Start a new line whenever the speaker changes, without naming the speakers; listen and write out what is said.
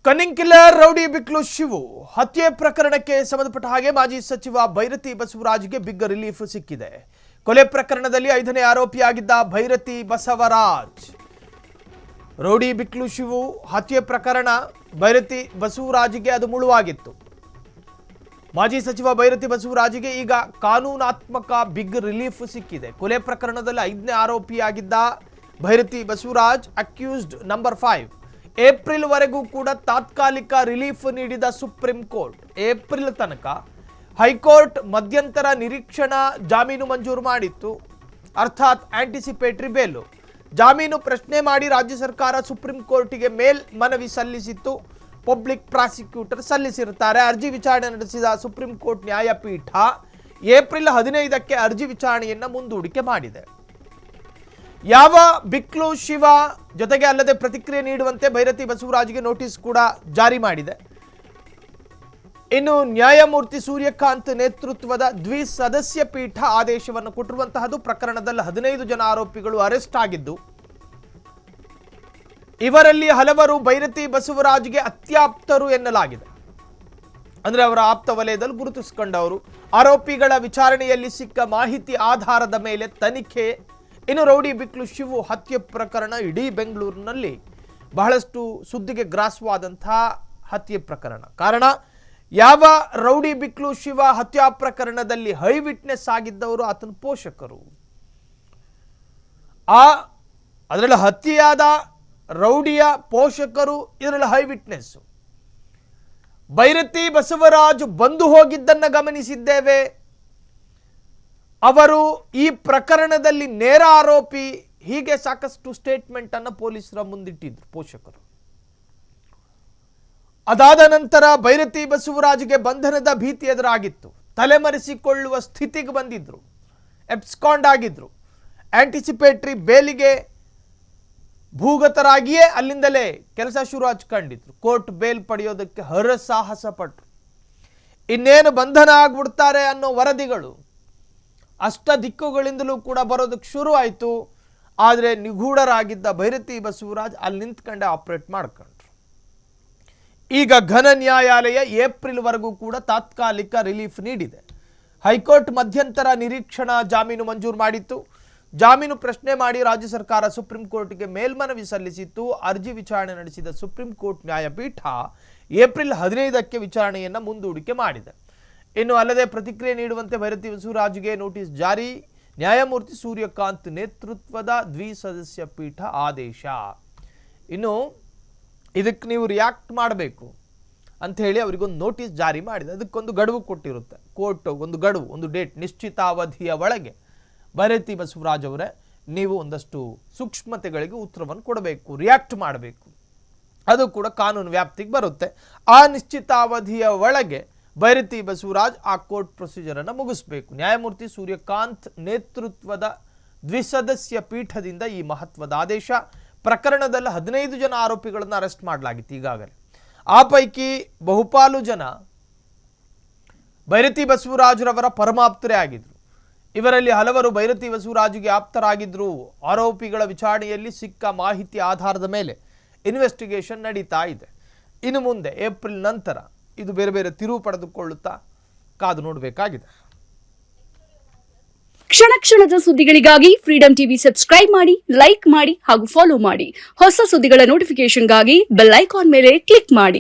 ಕನ್ನಿಂಗ್ killer rowdy ಬಿಕ್ಲು Shivu ಹತ್ಯೆ ಪ್ರಕರಣಕ್ಕೆ ಸಂಬಂಧಪಟ್ಟ ಹಾಗೆ ಮಾಜಿ ಸಚಿವ ಭೈರತಿ ಬಸವರಾಜ್ಗೆ ಬಿಗ್ ರಿಲೀಫ್ ಸಿಕ್ಕಿದೆ. ಕೊಲೆ ಪ್ರಕರಣದಲ್ಲಿ 5ನೇ ಆರೋಪಿಯಾಗಿದ್ದ ಭೈರತಿ ಬಸವರಾಜ್. ರೌಡಿ ಬಿಕ್ಲು ಶಿವು ಹತ್ಯೆ ಪ್ರಕರಣ ಭೈರತಿ ಬಸವರಾಜ್ಗೆ ಅದು ಮುಳುವಾಗಿತ್ತು. ಮಾಜಿ ಸಚಿವ ಭೈರತಿ ಬಸವರಾಜ್ಗೆ ಈಗ ಕಾನೂನಾತ್ಮಕ ಬಿಗ್ ರಿಲೀಫ್ ಸಿಕ್ಕಿದೆ. ಕೊಲೆ ಪ್ರಕರಣದಲ್ಲಿ 5ನೇ ಆರೋಪಿಯಾಗಿದ್ದ Byrathi Basavaraj accused number 5 April ವರೆಗೂ ಕೂಡ ತಾತ್ಕಾಲಿಕ ರಿಲೀಫ್ ನೀಡಿದ ಸುಪ್ರೀಂ ಕೋರ್ಟ್ ಏಪ್ರಿಲ್ ತನಕ ಹೈಕೋರ್ಟ್ ಮಧ್ಯಂತರ ನಿರೀಕ್ಷಣಾ ಜಾಮೀನು ಮಂಜೂರು ಮಾಡಿತ್ತು. ಅರ್ಥಾತ್ ಆಂಟಿಸಿಪೇಟರಿ ಬೇಲ್ ಜಾಮೀನು ಪ್ರಶ್ನೆ ಮಾಡಿ ರಾಜ್ಯ ಸರ್ಕಾರ ಸುಪ್ರೀಂ ಕೋರ್ಟಿಗೆ ಮೇಲ್ಮನವಿ ಸಲ್ಲಿಸಿತ್ತು. ಪಬ್ಲಿಕ್ ಪ್ರಾಸಿಕ್ಯೂಟರ್ ಸಲ್ಲಿಸಿರುತ್ತಾರೆ. ಅರ್ಜಿ ವಿಚಾರಣೆ ನಡೆಸಿದ ಸುಪ್ರೀಂ ಕೋರ್ಟ್ ನ್ಯಾಯಪೀಠ ಏಪ್ರಿಲ್ 15ಕ್ಕೆ ಅರ್ಜಿ ವಿಚಾರಣೆಯನ್ನು ಮುಂದೂಡಿಕೆ ಮಾಡಿದೆ. ಯಾವ ಬಿಕ್ಲು ಶಿವ ಜೊತೆಗೆ ಅಲ್ಲದೆ ಪ್ರತಿಕ್ರಿಯೆ ನೀಡುವಂತೆ ಭೈರತಿ ಬಸವರಾಜ್ಗೆ ನೋಟಿಸ್ ಕೂಡ ಜಾರಿ ಮಾಡಿದೆ. ಇನ್ನು ನ್ಯಾಯಮೂರ್ತಿ ಸೂರ್ಯಕಾಂತ್ ನೇತೃತ್ವದ ದ್ವಿಸದಸ್ಯ ಪೀಠ ಆದೇಶವನ್ನು ಕೊಟ್ಟಿರುವಂತಹದ್ದು. ಪ್ರಕರಣದಲ್ಲಿ 15 ಜನ ಆರೋಪಿಗಳು ಅರೆಸ್ಟ್ ಆಗಿದ್ದು, ಇವರಲ್ಲಿ ಹಲವರು ಭೈರತಿ ಬಸವರಾಜ್ಗೆ ಅತ್ಯಾಪ್ತರು ಎನ್ನಲಾಗಿದೆ. ಅಂದ್ರೆ ಅವರ ಆಪ್ತ ವಲಯದಲ್ಲಿ ಗುರುತಿಸಿಕೊಂಡವರು. ಆರೋಪಿಗಳ ವಿಚಾರಣೆಯಲ್ಲಿ ಸಿಕ್ಕ ಮಾಹಿತಿ ಆಧಾರದ ಮೇಲೆ ತನಿಖೆ. ಇನ್ನು ರೌಡಿ ಬಿಕ್ಲು ಶಿವು ಹತ್ಯೆ ಪ್ರಕರಣ ಇಡೀ ಬೆಂಗಳೂರಿನಲ್ಲಿ ಬಹಳಷ್ಟು ಸುದ್ದಿಗೆ ಗ್ರಾಸವಾದಂತಹ ಹತ್ಯೆ ಪ್ರಕರಣ. ಕಾರಣ ಯಾವ ರೌಡಿ ಬಿಕ್ಲು ಶಿವ ಹತ್ಯಾ ಪ್ರಕರಣದಲ್ಲಿ ಹೈ ವಿಟ್ನೆಸ್ ಆಗಿದ್ದವರು ಆತನ ಪೋಷಕರು. ಅದರಲ್ಲಿ ಹತ್ಯೆಯಾದ ರೌಡಿಯ ಪೋಷಕರು ಇದರಲ್ಲಿ ಹೈ ವಿಟ್ನೆಸ್. ಭೈರತಿ ಬಸವರಾಜ್ ಬಂದು ಹೋಗಿದ್ದನ್ನ ಗಮನಿಸಿದ್ದೇವೆ. ಅವರು ಈ ಪ್ರಕರಣದಲ್ಲಿ ನೇರ ಆರೋಪಿ. ಹೀಗೆ ಸಾಕಷ್ಟು ಸ್ಟೇಟ್ಮೆಂಟ್ ಅನ್ನು ಪೊಲೀಸರ ಮುಂದಿಟ್ಟಿದ್ರು ಪೋಷಕರು. ಅದಾದ ನಂತರ ಭೈರತಿ ಬಸವರಾಜ್ಗೆ ಬಂಧನದ ಭೀತಿ ಎದುರಾಗಿತ್ತು. ತಲೆಮರೆಸಿಕೊಳ್ಳುವ ಸ್ಥಿತಿಗೆ ಬಂದಿದ್ರು. ಎಬ್ಸ್ಕಾಂಡ್ ಆಗಿದ್ರು. ಆಂಟಿಸಿಪೇಟರಿ ಬೇಲಿಗೆ ಭೂಗತರಾಗಿಯೇ ಅಲ್ಲಿಂದಲೇ ಕೆಲಸ ಶುರು ಹಚ್ಕೊಂಡಿದ್ರು. ಕೋರ್ಟ್ ಬೇಲ್ ಪಡೆಯೋದಕ್ಕೆ ಹರಸಾಹಸ ಪಟ್ಟರು. ಇನ್ನೇನು ಬಂಧನ ಆಗ್ಬಿಡ್ತಾರೆ ಅನ್ನೋ ವರದಿಗಳು ಅಷ್ಟ ದಿಕ್ಕುಗಳಿಂದಲೂ ಕೂಡ ಬರೋದಕ್ಕೆ ಶುರು ಆಯಿತು. ಆದರೆ ನಿಗೂಢರಾಗಿದ್ದ ಭೈರತಿ ಬಸವರಾಜ್ ಅಲ್ಲಿ ನಿಂತ್ಕೊಂಡೆ ಆಪರೇಟ್ ಮಾಡ್ಕೊಂಡ್ರು. ಈಗ ಘನ ನ್ಯಾಯಾಲಯ ಏಪ್ರಿಲ್ ವರೆಗೂ ಕೂಡ ತಾತ್ಕಾಲಿಕ ರಿಲೀಫ್ ನೀಡಿದೆ. ಹೈಕೋರ್ಟ್ ಮಧ್ಯಂತರ ನಿರೀಕ್ಷಣಾ ಜಾಮೀನು ಮಂಜೂರು ಮಾಡಿತ್ತು. ಜಾಮೀನು ಪ್ರಶ್ನೆ ಮಾಡಿ ರಾಜ್ಯ ಸರ್ಕಾರ ಸುಪ್ರೀಂ ಕೋರ್ಟ್ಗೆ ಮೇಲ್ಮನವಿ ಸಲ್ಲಿಸಿತ್ತು. ಅರ್ಜಿ ವಿಚಾರಣೆ ನಡೆಸಿದ ಸುಪ್ರೀಂ ಕೋರ್ಟ್ ನ್ಯಾಯಪೀಠ ಏಪ್ರಿಲ್ 15ಕ್ಕೆ ವಿಚಾರಣೆಯನ್ನು ಮುಂದೂಡಿಕೆ ಮಾಡಿದೆ. ಇನ್ನು ಅಲ್ಲದೆ ಪ್ರತಿಕ್ರಿಯೆ ನೀಡುವಂತೆ ಭೈರತಿ ಬಸವರಾಜ್ಗೆ ನೋಟಿಸ್ ಜಾರಿ. ನ್ಯಾಯಮೂರ್ತಿ ಸೂರ್ಯಕಾಂತ್ ನೇತೃತ್ವದ ದ್ವಿಸದಸ್ಯ ಪೀಠ ಆದೇಶ. ಇನ್ನು ಇದಕ್ಕೆ ನೀವು ರಿಯಾಕ್ಟ್ ಮಾಡಬೇಕು ಅಂತ ಹೇಳಿ ಅವರಿಗೊಂದು ನೋಟಿಸ್ ಜಾರಿ ಮಾಡಿದೆ. ಅದಕ್ಕೊಂದು ಗಡುವು ಕೊಟ್ಟಿರುತ್ತೆ ಕೋರ್ಟ್. ಒಂದು ಗಡುವು, ಒಂದು ಡೇಟ್, ನಿಶ್ಚಿತಾವಧಿಯ ಒಳಗೆ ಭೈರತಿ ಬಸವರಾಜ್ ಅವರೇ ನೀವು ಒಂದಷ್ಟು ಸೂಕ್ಷ್ಮತೆಗಳಿಗೆ ಉತ್ತರವನ್ನು ಕೊಡಬೇಕು, ರಿಯಾಕ್ಟ್ ಮಾಡಬೇಕು. ಅದು ಕೂಡ ಕಾನೂನು ವ್ಯಾಪ್ತಿಗೆ ಬರುತ್ತೆ. ಆ ನಿಶ್ಚಿತಾವಧಿಯ ಒಳಗೆ ಭೈರತಿ ಬಸವರಾಜ್ ಆ ಕೋರ್ಟ್ ಪ್ರೊಸೀಜರ್ ಅನ್ನು ಮುಗಿಸಬೇಕು. ನ್ಯಾಯಮೂರ್ತಿ ಸೂರ್ಯಕಾಂತ್ ನೇತೃತ್ವದ ದ್ವಿಸದಸ್ಯ ಪೀಠದಿಂದ ಈ ಮಹತ್ವದ ಆದೇಶ. ಪ್ರಕರಣದಲ್ಲಿ 15 ಜನ ಆರೋಪಿಗಳನ್ನು ಅರೆಸ್ಟ್ ಮಾಡಲಾಗಿತ್ತು ಈಗಾಗಲೇ. ಆ ಪೈಕಿ ಬಹುಪಾಲು ಜನ ಭೈರತಿ ಬಸವರಾಜ್ರವರ ಪರಮಾಪ್ತರೇ ಆಗಿದ್ರು. ಇವರಲ್ಲಿ ಹಲವರು ಭೈರತಿ ಬಸವರಾಜ್ಗೆ ಆಪ್ತರಾಗಿದ್ರು. ಆರೋಪಿಗಳ ವಿಚಾರಣೆಯಲ್ಲಿ ಸಿಕ್ಕ ಮಾಹಿತಿ ಆಧಾರದ ಮೇಲೆ ಇನ್ವೆಸ್ಟಿಗೇಷನ್ ನಡೀತಾ ಇದೆ. ಇನ್ನು ಮುಂದೆ ಏಪ್ರಿಲ್ ನಂತರ ಇದು ಬೇರೆ ಬೇರೆ ತಿರುವು ಪಡೆದುಕೊಳ್ಳುತ್ತಾ ಕಾದು ನೋಡಬೇಕಾಗಿದೆ.
ಕ್ಷಣ ಕ್ಷಣದ ಸುದ್ದಿಗಳಿಗಾಗಿ ಫ್ರೀಡಂ ಟಿವಿ ಸಬ್ಸ್ಕ್ರೈಬ್ ಮಾಡಿ, ಲೈಕ್ ಮಾಡಿ ಹಾಗೂ ಫಾಲೋ ಮಾಡಿ. ಹೊಸ ಸುದ್ದಿಗಳ ನೋಟಿಫಿಕೇಶನ್ಗಾಗಿ ಬೆಲ್ ಐಕಾನ್ ಮೇಲೆ ಕ್ಲಿಕ್ ಮಾಡಿ.